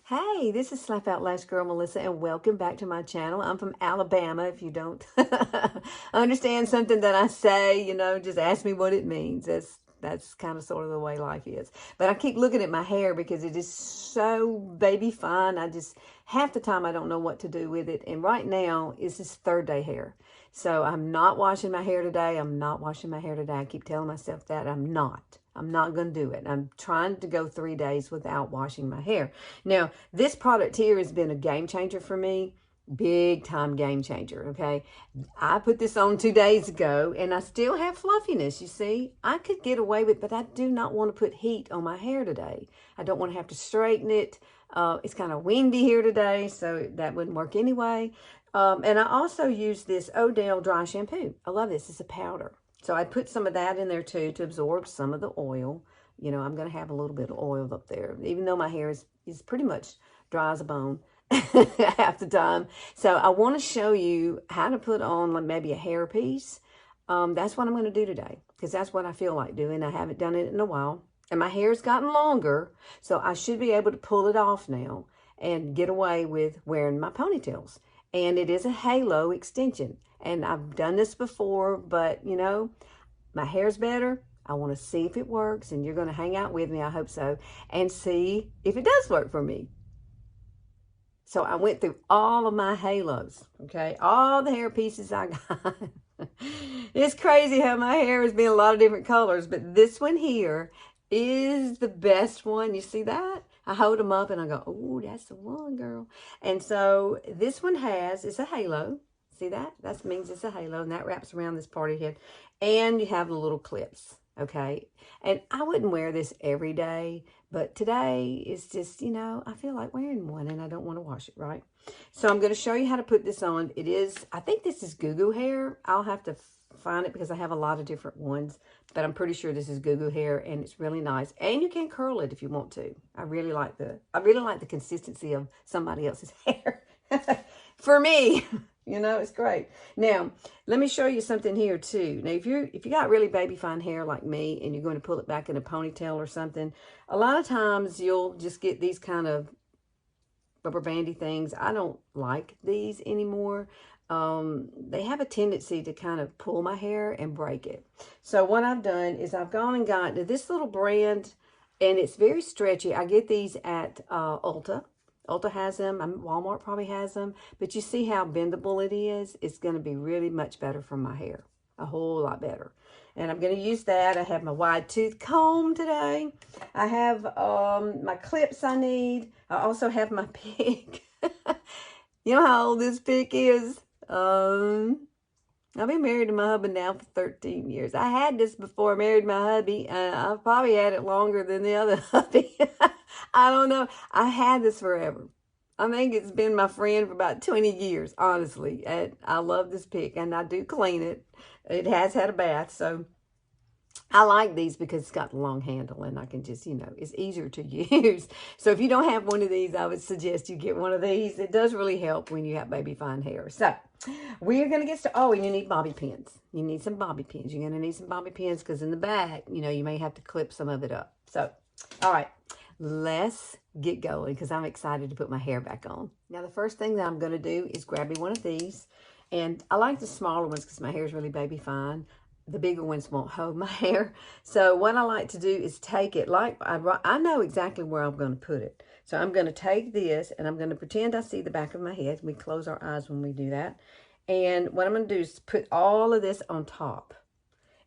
Hey, this is Slap Out Lash Girl Melissa, and welcome back to my channel. I'm from Alabama. If you don't understand something that I say, just ask me what it means. That's kind of sort of the way life is. But I keep looking at my hair because it is so baby fine. I just half the time I don't know what to do with it. And right now is this third day hair. So I'm not washing my hair today. I'm not washing my hair today. I keep telling myself that I'm not. I'm not going to do it. I'm trying to go 3 days without washing my hair. Now, this product here has been a game changer for me. Big time game changer, okay? I put this on 2 days ago and I still have fluffiness, you see. I could get away with it, but I do not want to put heat on my hair today. I don't want to have to straighten it. It's kind of windy here today, so that wouldn't work anyway. And I also use this Odell dry shampoo. I love this. It's a powder. So I put some of that in there too to absorb some of the oil. I'm going to have a little bit of oil up there, even though my hair is pretty much dry as a bone half the time. So I want to show you how to put on like maybe a hair piece. That's what I'm going to do today because that's what I feel like doing. I haven't done it in a while. And my hair's gotten longer, so I should be able to pull it off now and get away with wearing my ponytails. And it is a halo extension. And I've done this before, but my hair's better. I want to see if it works, and you're going to hang out with me, I hope so, and see if it does work for me. So I went through all of my halos, okay? All the hair pieces I got. It's crazy how my hair has been a lot of different colors, but this one here is the best one. You see that? I hold them up and I go, oh, that's the one, girl. And so this one it's a halo. See that? That means it's a halo, and that wraps around this party head. And you have the little clips, okay? And I wouldn't wear this every day, but today is just, I feel like wearing one, and I don't want to wash it, right? So I'm going to show you how to put this on. I think this is Goo Goo hair. I'll have to find it because I have a lot of different ones, but I'm pretty sure this is Goo Goo hair, and it's really nice. And you can curl it if you want to. I really like the consistency of somebody else's hair. For me. It's great. Now, let me show you something here too. Now, if you got really baby fine hair like me and you're going to pull it back in a ponytail or something, a lot of times you'll just get these kind of rubber bandy things. I don't like these anymore. They have a tendency to kind of pull my hair and break it. So what I've done is I've gone and got this little brand, and it's very stretchy. I get these at Ulta. Ulta has them. Walmart probably has them. But you see how bendable it is? It's going to be really much better for my hair. A whole lot better. And I'm going to use that. I have my wide tooth comb today. I have my clips I need. I also have my pick. You know how old this pick is? I've been married to my husband now for 13 years. I had this before I married my hubby. I've probably had it longer than the other hubby. I don't know. I had this forever. I think it's been my friend for about 20 years, honestly. And I love this pick, and I do clean it. It has had a bath, so I like these because it's got the long handle, and I can just, it's easier to use. So if you don't have one of these, I would suggest you get one of these. It does really help when you have baby fine hair. So we're going to get started. Oh, and you need bobby pins. You need some bobby pins. You're going to need some bobby pins because in the back, you may have to clip some of it up. So, all right, let's get going because I'm excited to put my hair back on. Now, the first thing that I'm going to do is grab me one of these. And I like the smaller ones because my hair is really baby fine. The bigger ones won't hold my hair. So what I like to do is take it I know exactly where I'm going to put it. So I'm going to take this and I'm going to pretend I see the back of my head. We close our eyes when we do that. And what I'm going to do is put all of this on top.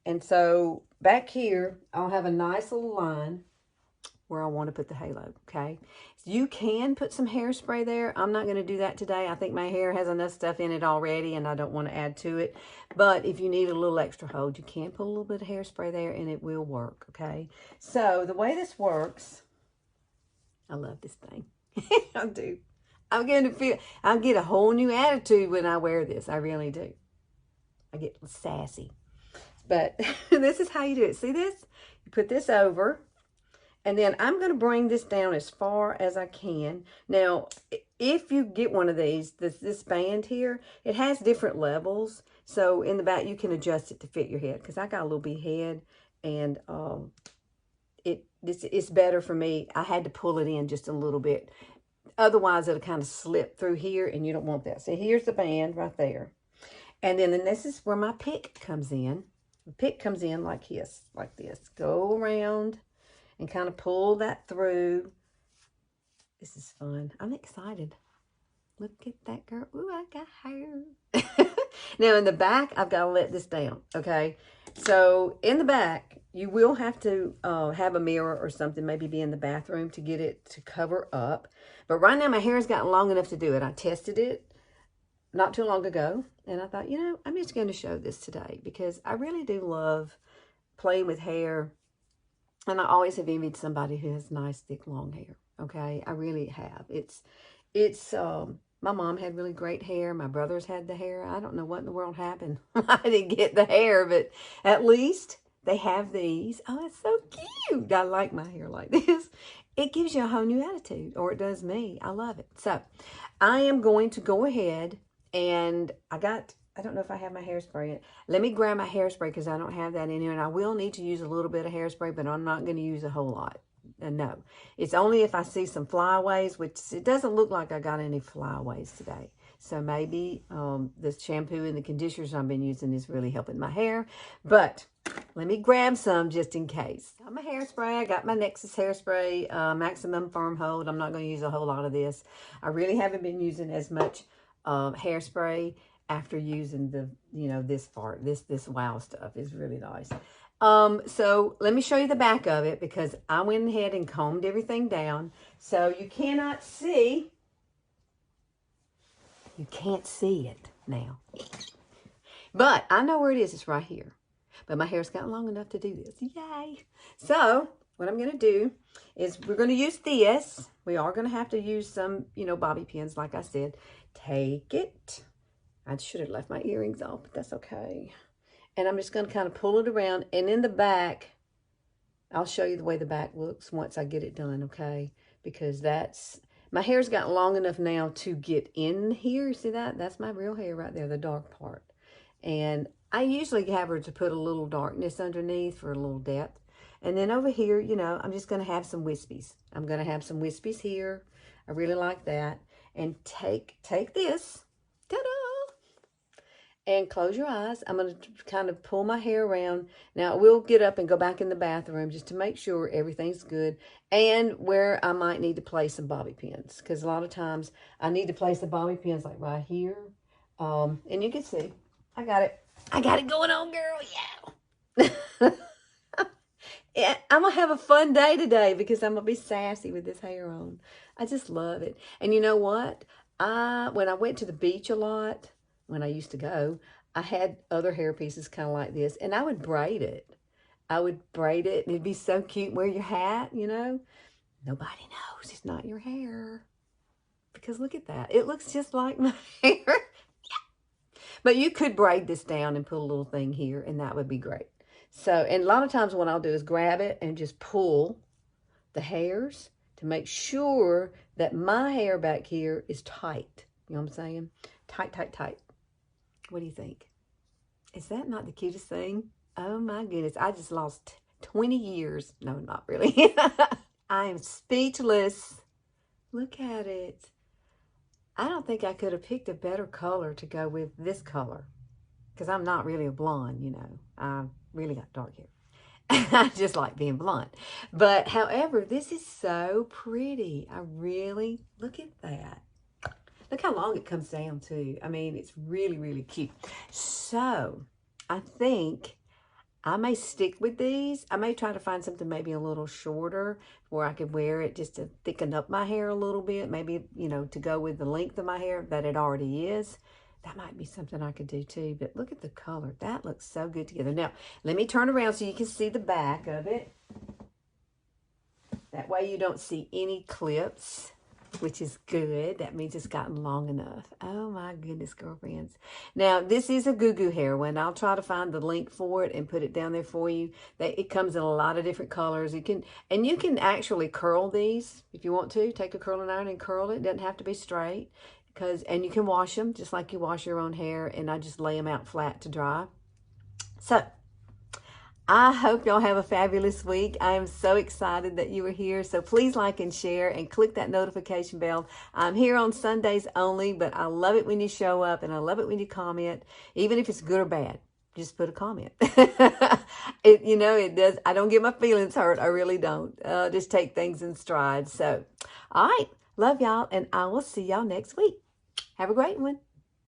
And so back here, I'll have a nice little line where I want to put the halo, okay? You can put some hairspray there. I'm not going to do that today. I think my hair has enough stuff in it already, and I don't want to add to it. But if you need a little extra hold, you can put a little bit of hairspray there, and it will work, okay? So the way this works, I love this thing. I do. I'll get a whole new attitude when I wear this. I really do. I get sassy. But this is how you do it. See this? You put this over. And then I'm going to bring this down as far as I can. Now, if you get one of these, this band here, it has different levels. So in the back, you can adjust it to fit your head. Because I got a little big head. And it's better for me. I had to pull it in just a little bit Otherwise, it'll kind of slip through here, and you don't want that. So here's the band right there. And then this is where my pick comes in. The pick comes in like this, like this. Go around and kind of pull that through. This is fun. I'm excited. Look at that girl. Ooh, I got hair. Now in the back, I've got to let this down, okay? So in the back, you will have to have a mirror or something, maybe be in the bathroom to get it to cover up. But right now, my hair has gotten long enough to do it. I tested it not too long ago, and I thought, you know, I'm just going to show this today because I really do love playing with hair, and I always have envied somebody who has nice, thick, long hair, okay? I really have. My mom had really great hair. My brothers had the hair. I don't know what in the world happened. I didn't get the hair, but at least they have these. Oh, it's so cute. I like my hair like this. It gives you a whole new attitude, or it does me. I love it. So I am going to go ahead and I don't know if I have my hairspray in. Let me grab my hairspray because I don't have that in here. And I will need to use a little bit of hairspray, but I'm not going to use a whole lot. No, it's only if I see some flyaways, which it doesn't look like I got any flyaways today. So maybe the shampoo and the conditioners I've been using is really helping my hair. But let me grab some just in case. Got my hairspray. I got my Nexus hairspray, maximum firm hold. I'm not going to use a whole lot of this. I really haven't been using as much hairspray after using the, this part. This wow stuff is really nice. So let me show you the back of it because I went ahead and combed everything down. So you cannot see. You can't see it now. But I know where it is. It's right here. But my hair's gotten long enough to do this. Yay. So what I'm going to do is we're going to use this. We are going to have to use some, bobby pins, like I said. Take it. I should have left my earrings off, but that's okay. And I'm just going to kind of pull it around. And in the back, I'll show you the way the back looks once I get it done, okay? Because my hair's gotten long enough now to get in here. See that? That's my real hair right there, the dark part. And I usually have her to put a little darkness underneath for a little depth. And then over here, I'm just going to have some wispies. I'm going to have some wispies here. I really like that. And take this. Ta-da! And close your eyes. I'm going to kind of pull my hair around. Now, we'll get up and go back in the bathroom just to make sure everything's good. And where I might need to place some bobby pins. Because a lot of times I need to place the bobby pins like right here. And you can see, I got it. I got it going on, girl. Yeah. Yeah, I'm going to have a fun day today because I'm going to be sassy with this hair on. I just love it. And you know what? When I went to the beach a lot, when I used to go, I had other hair pieces kind of like this, and I would braid it. I would braid it, and it'd be so cute. Wear your hat, Nobody knows it's not your hair. Because look at that. It looks just like my hair. Yeah. But you could braid this down and put a little thing here, and that would be great. So, and a lot of times what I'll do is grab it and just pull the hairs to make sure that my hair back here is tight. You know what I'm saying? Tight, tight, tight. What do you think? Is that not the cutest thing? Oh my goodness. I just lost 20 years. No, not really. I am speechless. Look at it. I don't think I could have picked a better color to go with this color. Because I'm not really a blonde, I really got dark hair. I just like being blonde. But however, this is so pretty. I really, look at that. Look how long it comes down too. I mean, it's really, really cute. So I think I may stick with these. I may try to find something maybe a little shorter where I could wear it just to thicken up my hair a little bit. Maybe, to go with the length of my hair that it already is. That might be something I could do too. But look at the color. That looks so good together. Now, let me turn around so you can see the back of it. That way you don't see any clips, which is good. That means it's gotten long enough. Oh my goodness, girlfriends. Now, this is a goo-goo hair one. I'll try to find the link for it and put it down there for you. It comes in a lot of different colors. You can actually curl these if you want to. Take a curling iron and curl it. It doesn't have to be straight. And you can wash them just like you wash your own hair, and I just lay them out flat to dry. So I hope y'all have a fabulous week. I am so excited that you were here. So please like and share and click that notification bell. I'm here on Sundays only, but I love it when you show up and I love it when you comment, even if it's good or bad. Just put a comment. It does. I don't get my feelings hurt. I really don't. Just take things in stride. So, all right. Love y'all, and I will see y'all next week. Have a great one.